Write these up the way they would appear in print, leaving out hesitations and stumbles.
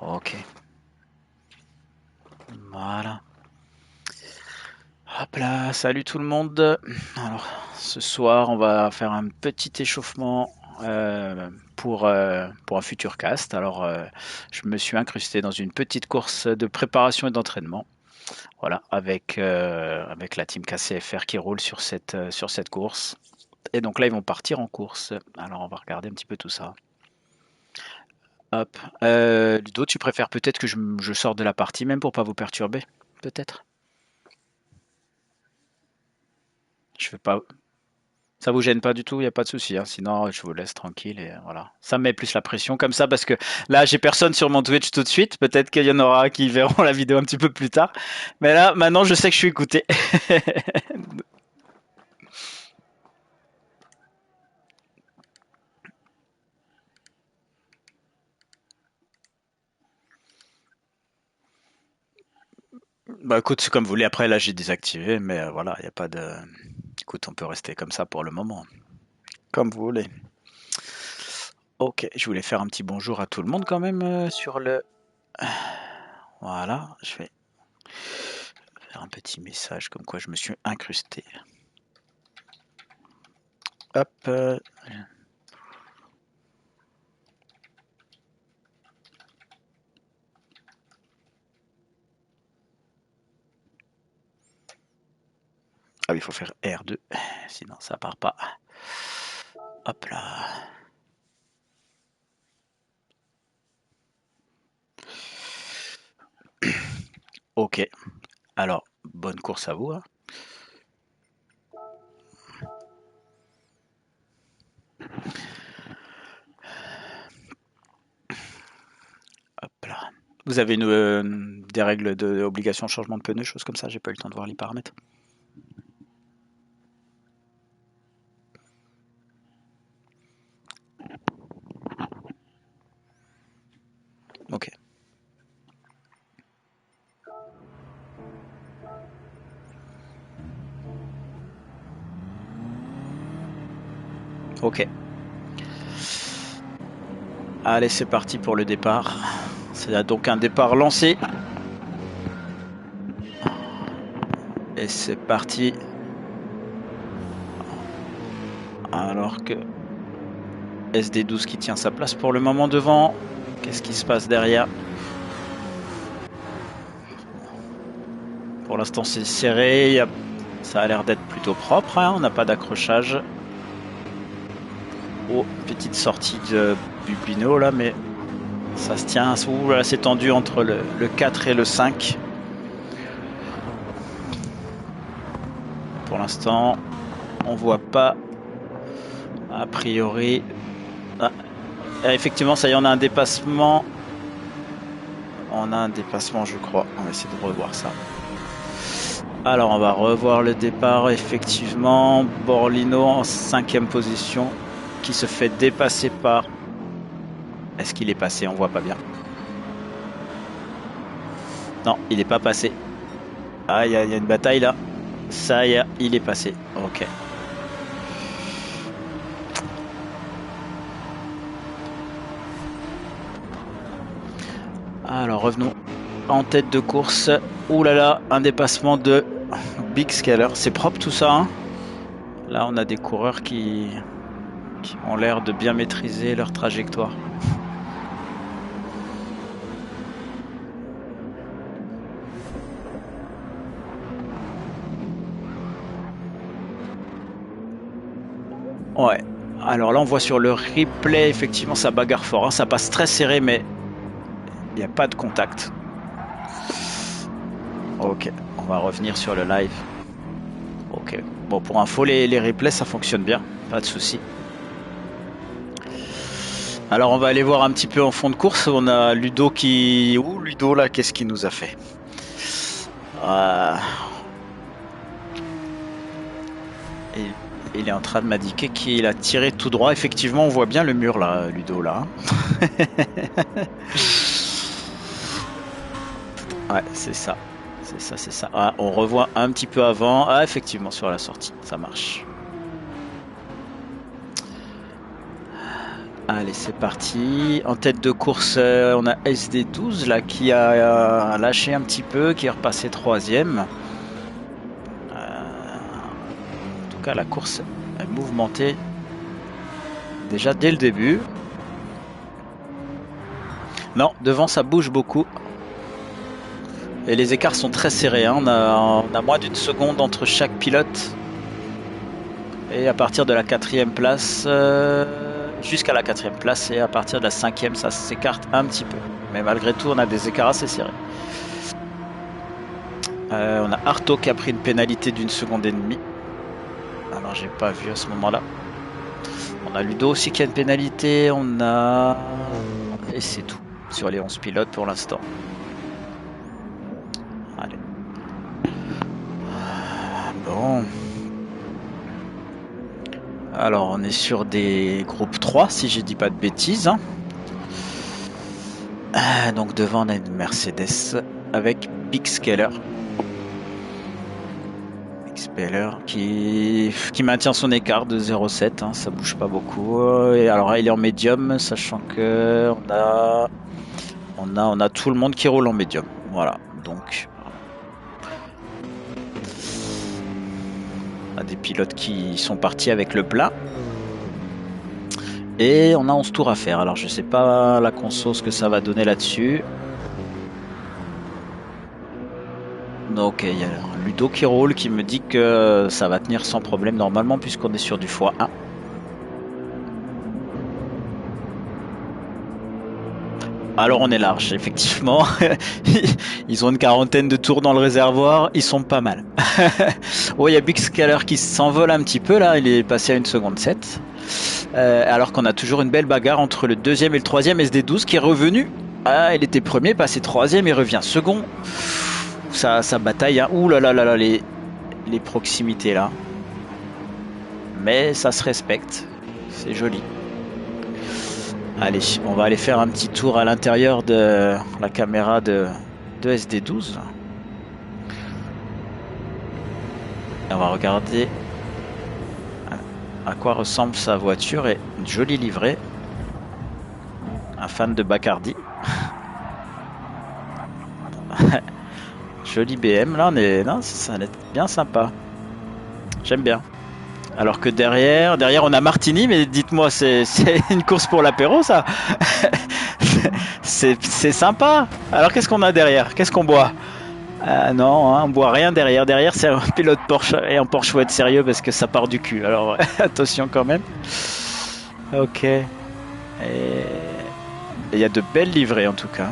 Ok. Voilà. Hop là, salut tout le monde. Alors, ce soir, on va faire un petit échauffement pour un futur cast. Alors, je me suis incrusté dans une petite course de préparation et d'entraînement. Voilà, avec la team KCFR qui roule sur cette course. Et donc là, ils vont partir en course. Alors, on va regarder un petit peu tout ça. Hop. Ludo, tu préfères peut-être que je sorte de la partie même pour pas vous perturber? Peut-être? Je veux pas. Ça vous gêne pas du tout, il n'y a pas de souci, hein. Sinon, je vous laisse tranquille et voilà. Ça me met plus la pression comme ça parce que là, j'ai personne sur mon Twitch tout de suite. Peut-être qu'il y en aura qui verront la vidéo un petit peu plus tard. Mais là, maintenant, je sais que je suis écouté. Bah écoute, c'est comme vous voulez. Après, là, j'ai désactivé, mais voilà, il n'y a pas de. Écoute, on peut rester comme ça pour le moment. Comme vous voulez. Ok, je voulais faire un petit bonjour à tout le monde quand même sur le. Voilà, je vais faire un petit message comme quoi je me suis incrusté. Hop. Ah oui, il faut faire R2, sinon ça part pas. Hop là. Ok, alors bonne course à vous, hein. Hop là. Vous avez des règles d'obligation de changement de pneus, choses comme ça? J'ai pas eu le temps de voir les paramètres. Ok. Ok. Allez, c'est parti pour le départ. C'est donc un départ lancé. Et c'est parti. Alors que SD12 qui tient sa place pour le moment devant. Qu'est-ce qui se passe derrière? Pour l'instant, c'est serré. Ça a l'air d'être plutôt propre, hein. On n'a pas d'accrochage. Oh, petite sortie de Bubino là, mais ça se tient. Ouh là, c'est tendu entre le 4 et le 5. Pour l'instant, on voit pas. A priori. Ah, effectivement, ça y est, on a un dépassement. On a un dépassement, je crois. On va essayer de revoir ça. Alors, on va revoir le départ. Effectivement, Borlino en 5e position qui se fait dépasser par. Est-ce qu'il est passé? On voit pas bien. Non, il n'est pas passé. Ah, il y a une bataille là. Ça y est, il est passé. Ok. Alors revenons en tête de course. Ouh là là, un dépassement de Big Scaler. C'est propre tout ça, hein. Là, on a des coureurs qui ont l'air de bien maîtriser leur trajectoire. Ouais. Alors là, on voit sur le replay, effectivement, ça bagarre fort, hein. Ça passe très serré, mais il n'y a pas de contact. Ok, on va revenir sur le live. Ok. Bon, pour info, les replays, ça fonctionne bien. Pas de souci. Alors, on va aller voir un petit peu en fond de course. On a Ludo qui... Ouh, Ludo, là, qu'est-ce qu'il nous a fait? Il est en train de m'indiquer qu'il a tiré tout droit. Effectivement, on voit bien le mur, là, Ludo, là. Ouais, c'est ça. C'est ça, c'est ça. Ah, on revoit un petit peu avant. Ah, effectivement, sur la sortie. Ça marche. Allez, c'est parti. En tête de course, on a SD12 là qui a lâché un petit peu, qui est repassé 3e. En tout cas, la course est mouvementée déjà dès le début. Non, devant ça bouge beaucoup. Et les écarts sont très serrés. Hein. On a moins d'une seconde entre chaque pilote. Et à partir de la 4e place, jusqu'à la 4e place, et à partir de la 5e, ça s'écarte un petit peu. Mais malgré tout, on a des écarts assez serrés. On a Artaud qui a pris une pénalité d'1 seconde et demie. Alors, j'ai pas vu à ce moment-là. On a Ludo aussi qui a une pénalité. On a... Et c'est tout sur les 11 pilotes pour l'instant. Allez. Bon. Alors, on est sur des groupes 3, si je dis pas de bêtises. Hein. Donc, devant, on a une Mercedes avec Big Scaler. Big Scaler qui maintient son écart de 0,7. Hein, ça bouge pas beaucoup. Et alors, il est en médium, sachant que on a tout le monde qui roule en médium. Voilà. Donc, on a des pilotes qui sont partis avec le plat. Et on a 11 tours à faire. Alors je sais pas la conso ce que ça va donner là-dessus. Donc il y a Ludo qui roule, qui me dit que ça va tenir sans problème normalement puisqu'on est sur du x1. Alors on est large, effectivement. Ils ont une quarantaine de tours dans le réservoir, ils sont pas mal. Oh, il y a Big Scaler qui s'envole un petit peu là, il est passé à 1 seconde 7. Alors qu'on a toujours une belle bagarre entre le 2e et le 3e SD12 qui est revenu. Ah, il était premier, passé 3e, il revient second. Ça bataille, hein. Ouh là là là là, les proximités là. Mais ça se respecte, c'est joli. Allez, on va aller faire un petit tour à l'intérieur de la caméra de SD12. Et on va regarder à quoi ressemble sa voiture et une jolie livrée. Un fan de Bacardi. Joli BM là, ça va être bien sympa. J'aime bien. Alors que derrière on a Martini, mais dites-moi, c'est une course pour l'apéro ça. C'est sympa. Alors qu'est-ce qu'on a derrière? Qu'est-ce qu'on boit? Non, hein, on boit rien derrière. Derrière c'est un pilote Porsche, et en Porsche faut être sérieux parce que ça part du cul. Alors attention quand même. Ok. Et il y a de belles livrées en tout cas.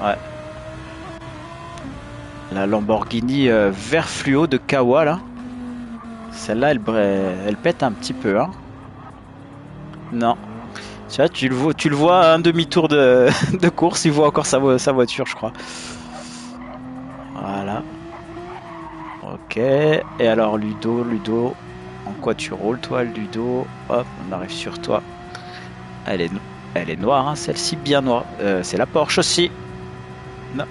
Ouais. La Lamborghini vert fluo de Kawa là. Celle-là, elle pète un petit peu. Hein. Non. Tu le vois à un demi-tour de course, il voit encore sa voiture, je crois. Voilà. Ok. Et alors, Ludo, en quoi tu roules, toi, Ludo? Hop, on arrive sur toi. Elle est noire, hein, celle-ci, bien noire. C'est la Porsche aussi. Non.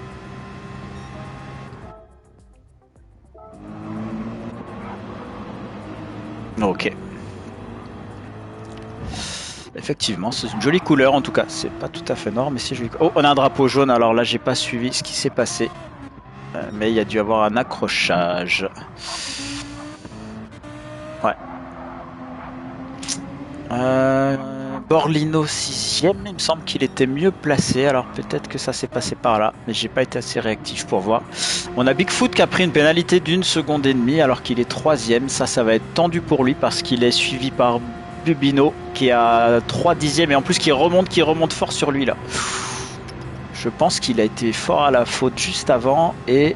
Ok. Effectivement, c'est une jolie couleur en tout cas. C'est pas tout à fait noir, mais c'est joli. Oh, on a un drapeau jaune. Alors là, j'ai pas suivi ce qui s'est passé. Mais il y a dû avoir un accrochage. Ouais. Borlino 6e, il me semble qu'il était mieux placé. Alors peut-être que ça s'est passé par là. Mais j'ai pas été assez réactif pour voir. On a Bigfoot qui a pris une pénalité d'1 seconde et demie alors qu'il est 3e. Ça va être tendu pour lui parce qu'il est suivi par Bubino qui a 3 dixièmes et en plus qui remonte fort sur lui là. Je pense qu'il a été fort à la faute juste avant et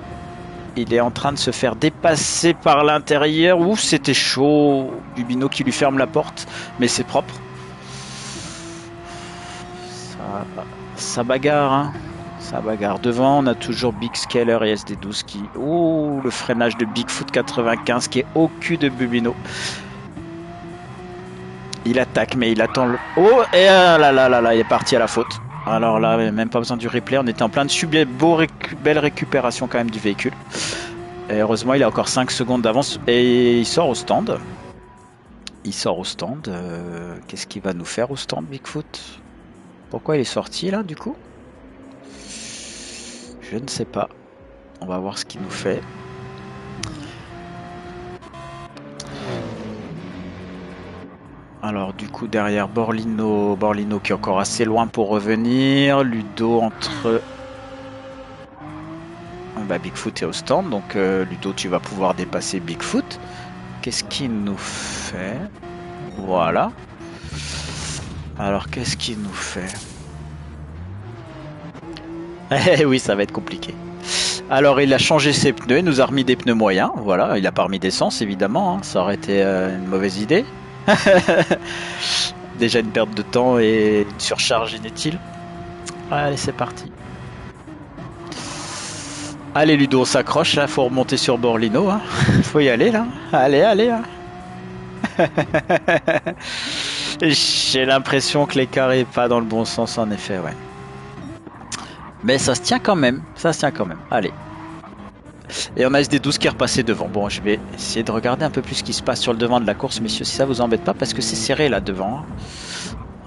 il est en train de se faire dépasser par l'intérieur. Ouh, c'était chaud. Bubino qui lui ferme la porte, mais c'est propre. Ça bagarre, hein. Ça bagarre. Devant, on a toujours Big Scaler et SD12 qui... Ouh, le freinage de Bigfoot 95 qui est au cul de Bubino. Il attaque, mais il attend le... Oh, et là, il est parti à la faute. Alors là, même pas besoin du replay. On était en plein dessus. Belle récupération quand même du véhicule. Et heureusement, il a encore 5 secondes d'avance. Et il sort au stand. Il sort au stand. Qu'est-ce qu'il va nous faire au stand, Bigfoot? Pourquoi il est sorti là, du coup? Je ne sais pas. On va voir ce qu'il nous fait. Alors du coup derrière Borlino qui est encore assez loin pour revenir. Ludo entre... Bah, Bigfoot est au stand, donc Ludo tu vas pouvoir dépasser Bigfoot. Qu'est-ce qu'il nous fait? Voilà. Alors qu'est-ce qu'il nous fait? Eh oui, ça va être compliqué. Alors il a changé ses pneus, il nous a remis des pneus moyens. Voilà, il a pas remis d'essence évidemment, hein. Ça aurait été une mauvaise idée. Déjà une perte de temps et une surcharge inutile. Allez, c'est parti. Allez Ludo, on s'accroche là, faut remonter sur Borlino. Hein. Faut y aller là. Allez, allez. Hein. J'ai l'impression que l'écart est pas dans le bon sens en effet, ouais. Mais ça se tient quand même, ça se tient quand même. Allez. Et on a SD12 qui est repassé devant. Bon, je vais essayer de regarder un peu plus ce qui se passe sur le devant de la course, messieurs, si ça vous embête pas, parce que c'est serré là devant.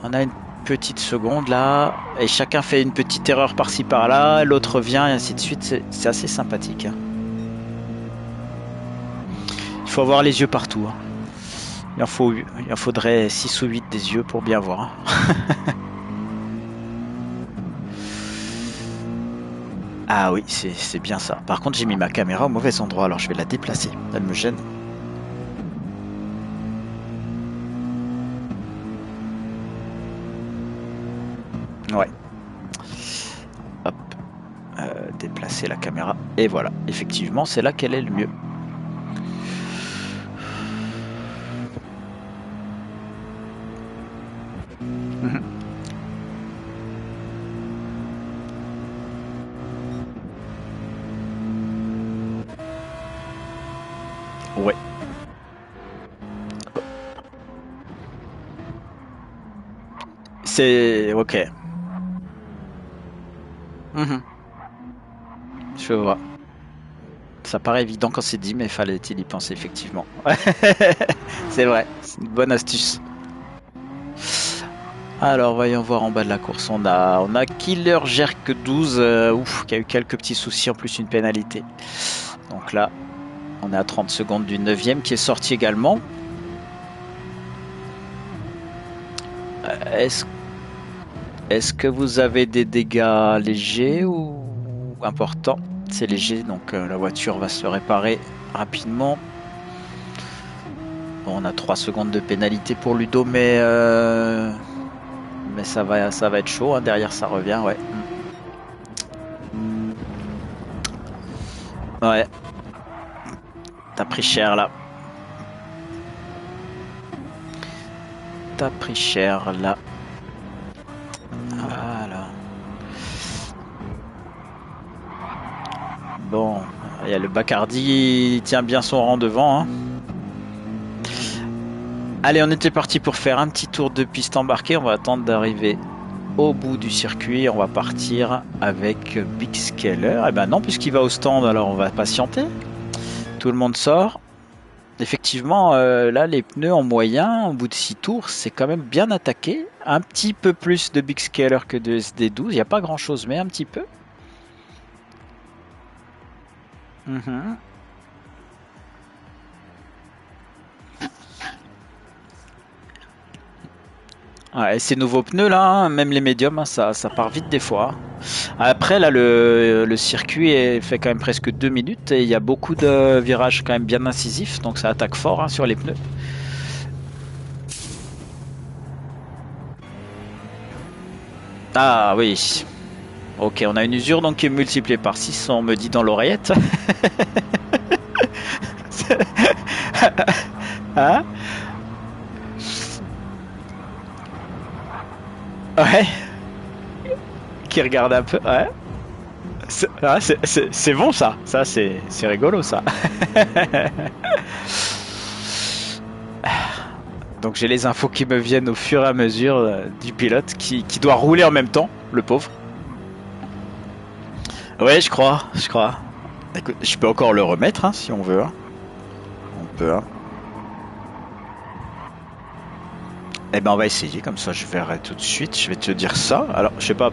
On a une petite seconde là, et chacun fait une petite erreur par-ci par-là, l'autre vient et ainsi de suite. C'est assez sympathique. Hein. Il faut avoir les yeux partout. Hein. Il en faudrait 6 ou 8 des yeux pour bien voir. Hein. Ah oui, c'est bien ça. Par contre, j'ai mis ma caméra au mauvais endroit, alors je vais la déplacer. Elle me gêne. Ouais. Hop. Déplacer la caméra. Et voilà. Effectivement, c'est là qu'elle est le mieux. Ouais. C'est... Ok. Je vois. Ça paraît évident quand c'est dit, mais fallait-il y penser effectivement. C'est vrai, c'est une bonne astuce. Alors voyons voir en bas de la course. On a Killer Jerk 12 qui a eu quelques petits soucis, en plus une pénalité. Donc là, on est à 30 secondes du 9e qui est sorti également. Est-ce que vous avez des dégâts légers ou importants? C'est léger, donc la voiture va se réparer rapidement. Bon, on a 3 secondes de pénalité pour Ludo, mais ça va être chaud. Hein. Derrière, ça revient, ouais. Ouais. T'as pris cher là. T'as pris cher là. Voilà. Bon, il y a le Bacardi, il tient bien son rang devant. Hein. Allez, on était parti pour faire un petit tour de piste embarquée. On va attendre d'arriver au bout du circuit. On va partir avec Big Scaler. Eh ben non, puisqu'il va au stand, alors on va patienter. Tout le monde sort. Effectivement, là, les pneus en moyen, au bout de 6 tours, c'est quand même bien attaqué. Un petit peu plus de Big Scaler que de SD12. Il n'y a pas grand-chose, mais un petit peu. Ouais, ces nouveaux pneus là, hein, même les médiums, hein, ça part vite des fois. Après là, le circuit fait quand même presque 2 minutes et il y a beaucoup de virages quand même bien incisifs, donc ça attaque fort hein, sur les pneus. Ah oui. Ok, on a une usure donc qui est multipliée par 6, on me dit dans l'oreillette. Hein? Ouais. Qui regarde un peu, ouais. C'est bon ça, c'est rigolo ça. Donc j'ai les infos qui me viennent au fur et à mesure du pilote qui doit rouler en même temps, le pauvre. Ouais, je crois. Écoute, je peux encore le remettre hein, si on veut. Hein. On peut. Hein. Eh ben on va essayer, comme ça je verrai tout de suite. Je vais te dire ça. Alors, je sais pas.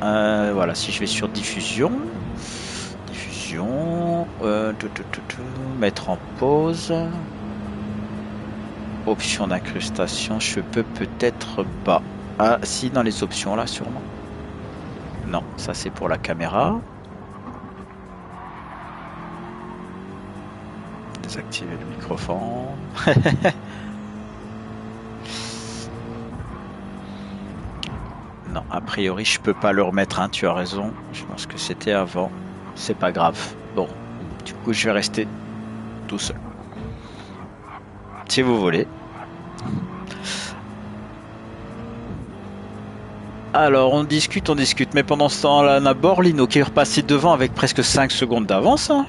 Voilà, si je vais sur diffusion. Diffusion. Mettre en pause. Option d'incrustation, je peux peut-être pas. Ah, si, dans les options là, sûrement. Non, ça c'est pour la caméra. Désactiver le microphone. Non, a priori, je peux pas le remettre, hein, tu as raison. Je pense que c'était avant. C'est pas grave. Bon, du coup, je vais rester tout seul. Si vous voulez. Alors, on discute, mais pendant ce temps-là, on a Borlino qui est repassé devant avec presque 5 secondes d'avance. Hein.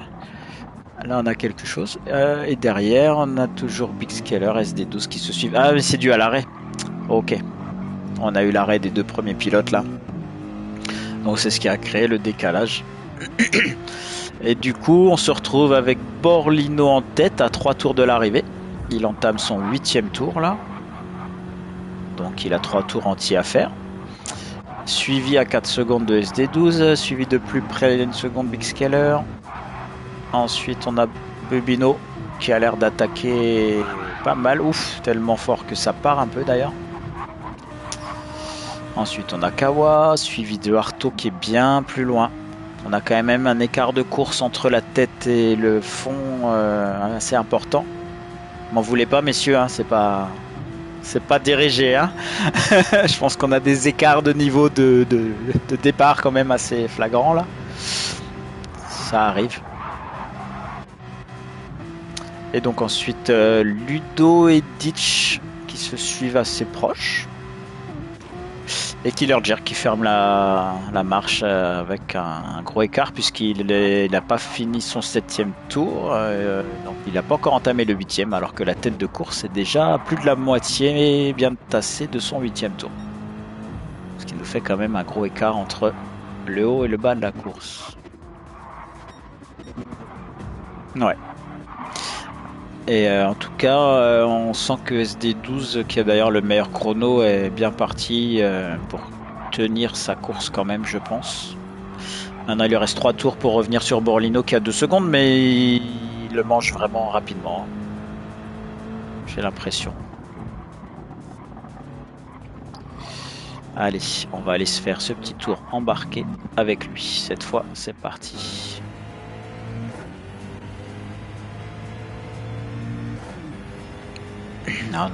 Là, on a quelque chose. Et derrière, on a toujours Big Scaler, SD12 qui se suivent. Ah, mais c'est dû à l'arrêt. Ok. On a eu l'arrêt des 2 premiers pilotes là. Donc c'est ce qui a créé le décalage. Et du coup, on se retrouve avec Borlino en tête à 3 tours de l'arrivée. Il entame son 8e tour là. Donc il a 3 tours entiers à faire. Suivi à 4 secondes de SD12. Suivi de plus près d'une seconde Big Scaler. Ensuite, on a Bubino qui a l'air d'attaquer pas mal. Ouf, tellement fort que ça part un peu d'ailleurs. Ensuite, on a Kawa, suivi de Arto qui est bien plus loin. On a quand même un écart de course entre la tête et le fond assez important. M'en voulez pas, messieurs, hein, c'est pas dirigé. Hein. Je pense qu'on a des écarts de niveau de départ quand même assez flagrants là. Ça arrive. Et donc ensuite, Ludo et Ditch qui se suivent assez proches. Et Killer Jerk qui ferme la marche avec un gros écart puisqu'il n'a pas fini son 7e tour. Donc il n'a pas encore entamé le 8e alors que la tête de course est déjà à plus de la moitié bien tassée de son 8e tour. Ce qui nous fait quand même un gros écart entre le haut et le bas de la course. Ouais. Et en tout cas, on sent que SD12, qui a d'ailleurs le meilleur chrono, est bien parti pour tenir sa course quand même, je pense. Maintenant, il lui reste 3 tours pour revenir sur Borlino qui a 2 secondes, mais il le mange vraiment rapidement. J'ai l'impression. Allez, on va aller se faire ce petit tour embarqué avec lui. Cette fois, c'est parti. Non.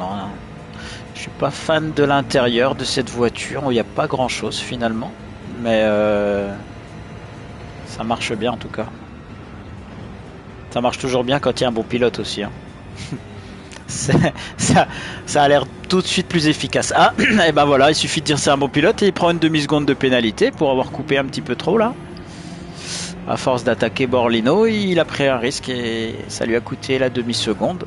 Je suis pas fan de l'intérieur de cette voiture. Il n'y a pas grand chose finalement. Mais ça marche bien en tout cas. Ça marche toujours bien quand il y a un bon pilote aussi. Hein. ça a l'air tout de suite plus efficace. Ah, et ben voilà, il suffit de dire c'est un bon pilote et il prend une demi-seconde de pénalité pour avoir coupé un petit peu trop là. À force d'attaquer Borlino, il a pris un risque et ça lui a coûté la demi-seconde.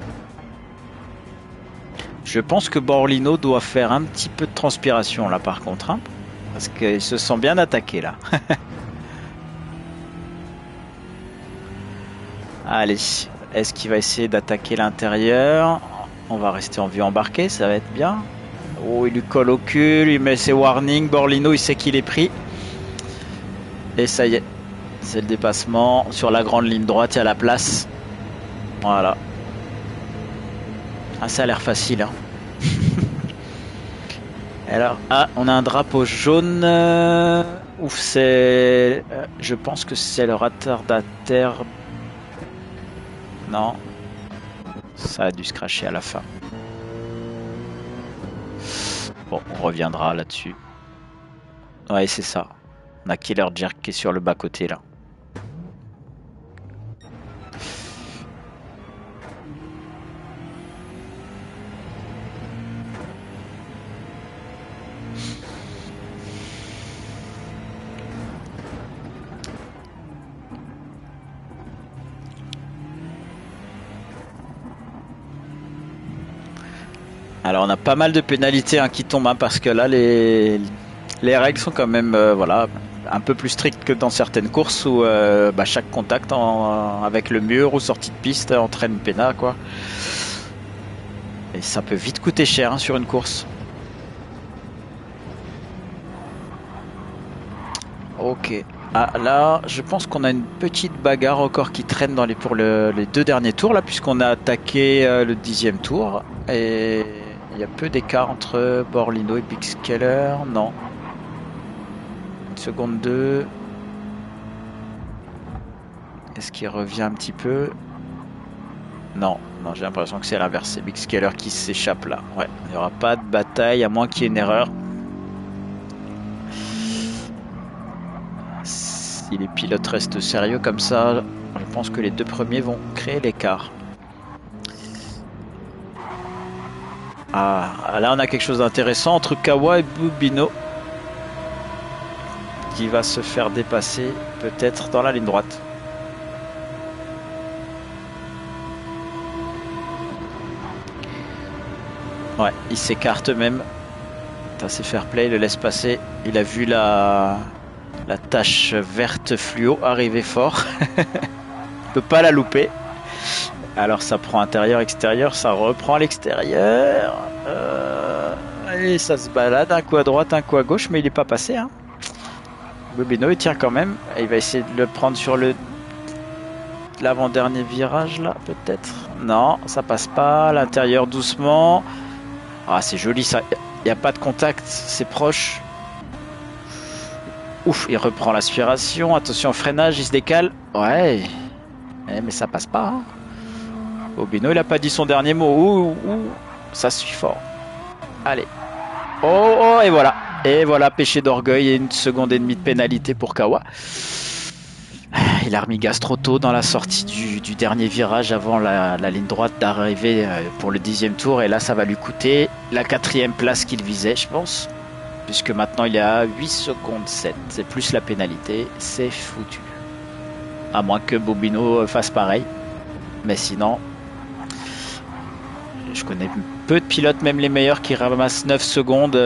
Je pense que Borlino doit faire un petit peu de transpiration là par contre, hein, parce qu'il se sent bien attaqué là. Allez, est-ce qu'il va essayer d'attaquer l'intérieur? On va rester en vue embarquée, ça va être bien. Oh, il lui colle au cul, il met ses warnings. Borlino, il sait qu'il est pris. Et ça y est, c'est le dépassement. Sur la grande ligne droite, il y a la place. Voilà. Ah, ça a l'air facile. Hein. Alors, ah, on a un drapeau jaune. Ouf, c'est... je pense que c'est le retardataire. Non. Ça a dû se cracher à la fin. Bon, on reviendra là-dessus. Ouais, c'est ça. On a Killer Jerk qui est sur le bas-côté là. Alors on a pas mal de pénalités hein, qui tombent hein, parce que là les règles sont quand même voilà, un peu plus strictes que dans certaines courses où chaque contact avec le mur ou sortie de piste entraîne pénal quoi. Et Et ça peut vite coûter cher hein, sur une course. Ok. Ah, là, je pense qu'on a une petite bagarre encore qui traîne pour les 2 derniers tours, là, puisqu'on a attaqué le 10e tour. Et il y a peu d'écart entre Borlino et Big Skeller. Non. Une seconde 2. Est-ce qu'il revient un petit peu? Non, non, j'ai l'impression que c'est l'inverse. C'est Big Skeller qui s'échappe là. Ouais, il n'y aura pas de bataille, à moins qu'il y ait une erreur. Si les pilotes restent sérieux comme ça, je pense que les 2 premiers vont créer l'écart. Ah, là on a quelque chose d'intéressant entre Kawa et Bubino qui va se faire dépasser peut-être dans la ligne droite. Ouais, il s'écarte même. C'est fair play, il le laisse passer. Il a vu la tache verte fluo arriver fort. Il peut pas la louper. Alors ça prend intérieur-extérieur, ça reprend à l'extérieur. Et ça se balade, un coup à droite, un coup à gauche, mais il n'est pas passé. Hein. Bubino il tient quand même. Il va essayer de le prendre sur l'avant-dernier virage là, peut-être. Non, ça passe pas. À l'intérieur doucement. Ah, c'est joli ça. Il n'y a pas de contact, c'est proche. Ouf, il reprend l'aspiration. Attention au freinage, il se décale. Ouais. Mais ça passe pas. Hein. Bubino, il a pas dit son dernier mot. Ouh, ça suit fort. Allez. Oh, et voilà. Et voilà, péché d'orgueil et 1 seconde et demie de pénalité pour Kawa. Il a remis gaz trop tôt dans la sortie du dernier virage avant la ligne droite d'arrivée pour le 10e tour. Et là, ça va lui coûter la 4e place qu'il visait, je pense. Puisque maintenant, il est à 8 secondes 7. C'est plus la pénalité. C'est foutu. À moins que Bubino fasse pareil. Mais sinon, je connais peu de pilotes, même les meilleurs, qui ramassent 9 secondes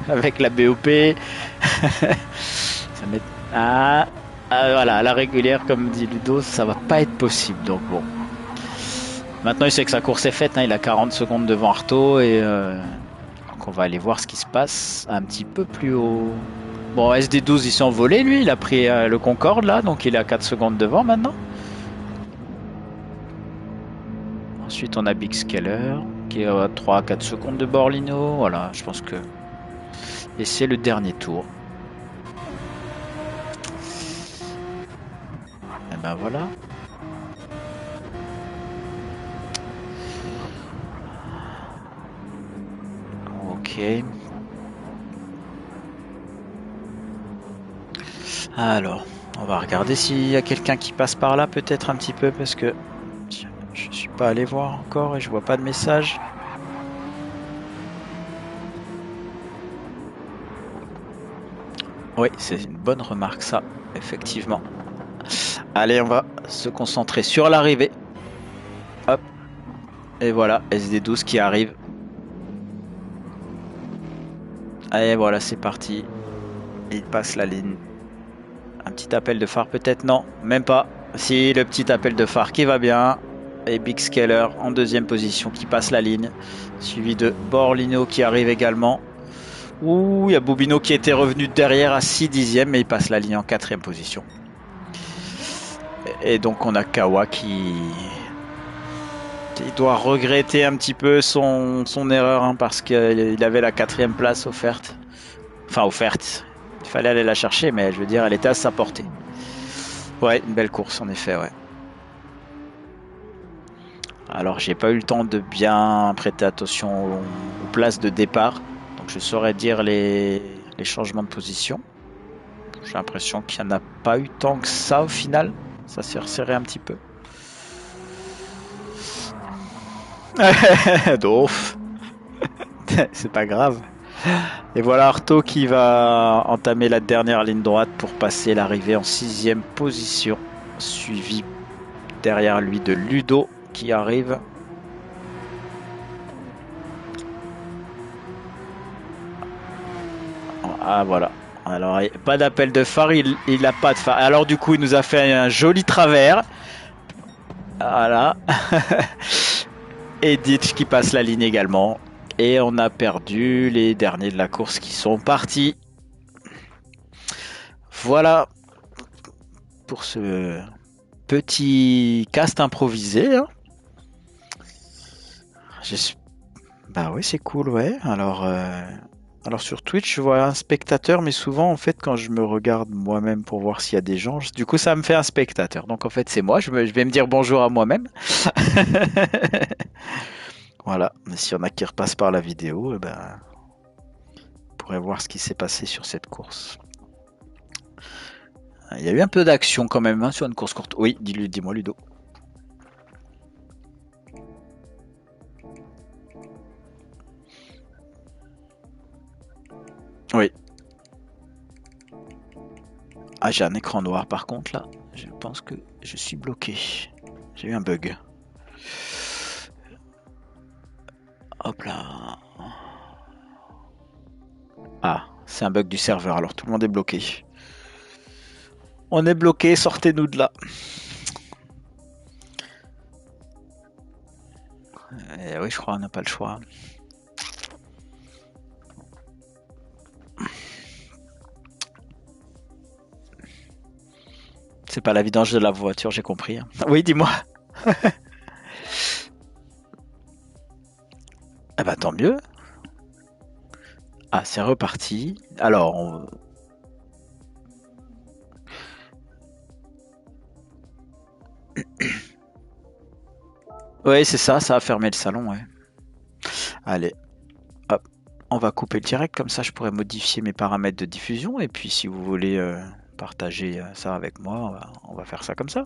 avec la BOP. Ça met... voilà, à la régulière, comme dit Ludo, ça va pas être possible. Donc bon. Maintenant, il sait que sa course est faite. Hein, il a 40 secondes devant Artaud. Et donc on va aller voir ce qui se passe un petit peu plus haut. Bon, SD12, il s'est envolé, lui. Il a pris le Concorde, là. Donc il est à 4 secondes devant maintenant. Ensuite, on a Big Skeller qui est à 3 à 4 secondes de Borlino. Voilà, je pense que... Et c'est le dernier tour. Et ben voilà. Ok. Alors, on va regarder s'il y a quelqu'un qui passe par là, peut-être un petit peu, parce que je suis pas allé voir encore et je vois pas de message. Oui, c'est une bonne remarque ça, effectivement. Allez, on va se concentrer sur l'arrivée. Hop. Et voilà, SD12 qui arrive. Allez, voilà, c'est parti. Il passe la ligne. Un petit appel de phare peut-être? Non, même pas. Si, le petit appel de phare qui va bien. Et Big Skeller en 2e position qui passe la ligne. Suivi de Borlino qui arrive également. Ouh, il y a Bubino qui était revenu derrière à 6 dixièmes, mais il passe la ligne en 4e position. Et donc on a Kawa qui doit regretter un petit peu son erreur, hein, parce qu'il avait la 4e place offerte. Enfin offerte. Il fallait aller la chercher, mais je veux dire, elle était à sa portée. Ouais, une belle course en effet, ouais. Alors j'ai pas eu le temps de bien prêter attention aux places de départ. Donc je saurais dire les changements de position. J'ai l'impression qu'il n'y en a pas eu tant que ça au final. Ça s'est resserré un petit peu. Douf. C'est pas grave. Et voilà Artaud qui va entamer la dernière ligne droite pour passer l'arrivée en 6e position. Suivi derrière lui de Ludo qui arrive. Ah voilà. Alors pas d'appel de phare, il n'a pas de phare. Alors du coup il nous a fait un joli travers. Voilà. Et Ditch qui passe la ligne également. Et on a perdu les derniers de la course qui sont partis. Voilà pour ce petit cast improvisé. Hein. Bah oui, c'est cool, ouais. Alors sur Twitch, je vois un spectateur, mais souvent, en fait, quand je me regarde moi-même pour voir s'il y a des gens, du coup, ça me fait un spectateur. Donc en fait, c'est moi. Je vais me dire bonjour à moi-même. Voilà. Mais s'il y en a qui repassent par la vidéo, eh ben, on pourrait voir ce qui s'est passé sur cette course. Il y a eu un peu d'action quand même hein, sur une course courte. Oui, dis-moi Ludo. Oui. Ah, j'ai un écran noir par contre là. Je pense que je suis bloqué. J'ai eu un bug. Hop là. Ah, c'est un bug du serveur, alors tout le monde est bloqué. On est bloqué, sortez-nous de là. Oui, je crois, on n'a pas le choix. C'est pas la vidange de la voiture, j'ai compris. Oui, dis-moi. Ah bah tant mieux. Ah, c'est reparti. Alors, oui, c'est ça, ça a fermé le salon, ouais. Allez, hop, on va couper le direct, comme ça je pourrais modifier mes paramètres de diffusion. Et puis si vous voulez partager ça avec moi, on va faire ça comme ça.